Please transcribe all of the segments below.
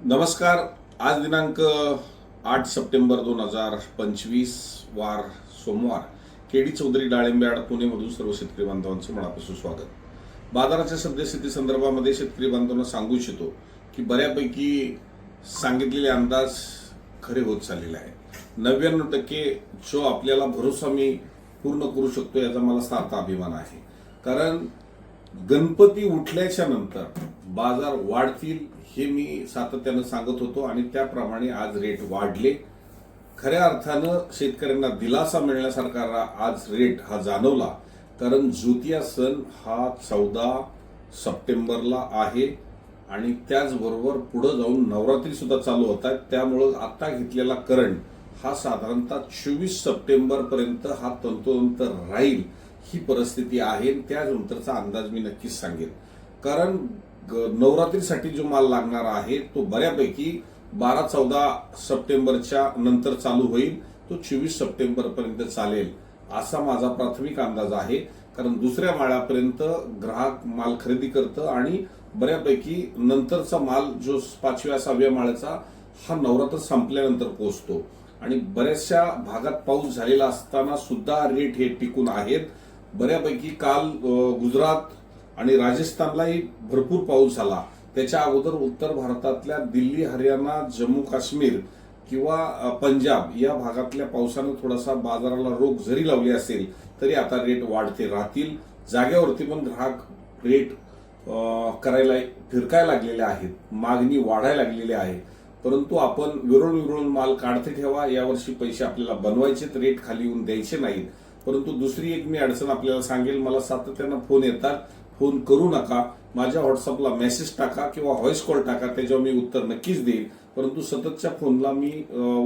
नमस्कार. आज दिनांक 8 सप्टेंबर 2025 वार सोमवार. केडी चौधरी डाळिंब्याड पुणेमधून सर्व शेतकरी बांधवांचं मनापासून स्वागत. बाजाराच्या सद्यस्थिती संदर्भामध्ये शेतकरी बांधवांना सांगू इच्छितो की बऱ्यापैकी सांगितलेले अंदाज खरे होत चाललेले आहे. 99% जो आपल्याला भरोसा मी पूर्ण करू शकतो याचा मला सार्थ अभिमान आहे. कारण गणपती उठल्याच्या नंतर बाजार वाढतील हे मी सातत्यानं सांगत होतो आणि त्याप्रमाणे आज रेट वाढले. खऱ्या अर्थानं शेतकऱ्यांना दिलासा मिळण्यासारखा आज रेट हा जाणवला. कारण ज्योतिया सण हा 14 सप्टेंबरला आहे आणि त्याचबरोबर पुढे जाऊन नवरात्री सुद्धा चालू होत आहेत. त्यामुळं आता घेतलेला करंट हा साधारणतः 24 सप्टेंबर पर्यंत हा तंतोतंत राहील ही परिस्थिती आहे. त्यानंतरचा अंदाज मी नक्कीच सांगेन. कारण नवरात्रीसाठी जो माल लागणार आहे तो बऱ्यापैकी 12-14 सप्टेंबरच्या नंतर चालू होईल. तो 24 सप्टेंबर पर्यंत चालेल असा माझा प्राथमिक अंदाज आहे. कारण दुसऱ्या माळ्यापर्यंत ग्राहक माल खरेदी करतं आणि बऱ्यापैकी नंतरचा माल जो 5व्या-6व्या माळ्याचा हा नवरात्र संपल्यानंतर पोहोचतो आणि बऱ्याचशा भागात पाऊस झालेला असताना सुद्धा रेट हे टिकून आहेत. बऱ्यापैकी काल गुजरात आणि राजस्थानलाही भरपूर पाऊस झाला. त्याच्या अगोदर उत्तर भारतातल्या दिल्ली, हरियाणा, जम्मू काश्मीर किंवा पंजाब या भागातल्या पावसानं थोडासा बाजाराला रोख जरी लावली असेल तरी आता रेट वाढते राहतील. जागेवरती पण ग्राहक रेट करायला फिरकायला लागलेले आहेत, मागणी वाढायला लागलेली आहे. परंतु आपण विरळून माल काढते ठेवा. यावर्षी पैसे आपल्याला बनवायचे, रेट खाली येऊन द्यायचे नाहीत. परंतु दुसरी एक मी अडचण आपल्याला सांगेल. मला सातत्यानं फोन येतात. फोन करू नका, माझ्या व्हॉट्सअपला मेसेज टाका किंवा व्हॉइस कॉल टाका, त्याच्यावर मी उत्तर नक्कीच देईन. परंतु सततच्या फोनला मी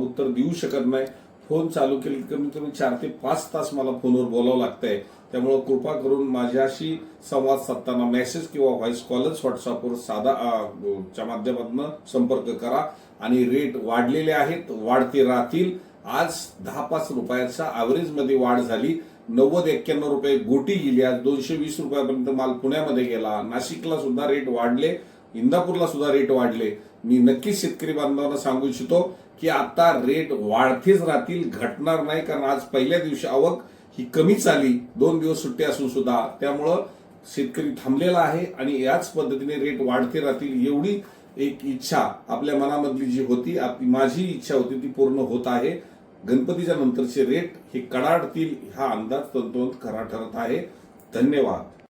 उत्तर देऊ शकत नाही. फोन चालू केले कमीत कमी 4 ते 5 तास मला फोनवर बोलावं लागतंय. त्यामुळे कृपा करून माझ्याशी संवाद साधताना मेसेज किंवा व्हॉइस कॉलच व्हॉट्सअपवर साधा च्या माध्यमातून संपर्क करा. आणि रेट वाढलेले आहेत, वाढते राहतील. आज 10-5 रुपयाचा ॲव्हरेजमध्ये वाढ झाली. 90-91 रुपये गोटी गेली. आज 220 रुपयापर्यंत माल पुण्यामध्ये गेला. नाशिकला सुद्धा रेट वाढले, इंदापूरला सुद्धा रेट वाढले. मी नक्कीच शेतकरी बांधवांना सांगू इच्छितो की आता रेट वाढतेच राहतील, घटणार नाही. कारण आज पहिल्या दिवशी आवक ही कमीच आली, 2 दिवस सुट्टी असून सुद्धा. त्यामुळं शेतकरी थांबलेला आहे आणि याच पद्धतीने रेट वाढते राहतील एवढी एक इच्छा आपल्या मनामधली जी होती, माझी इच्छा होती, ती पूर्ण होत आहे. गणपतीच्या नंतरचे रेट हे कडाडतील हा अंदाज तंतोतंत खरा ठरत आहे. धन्यवाद.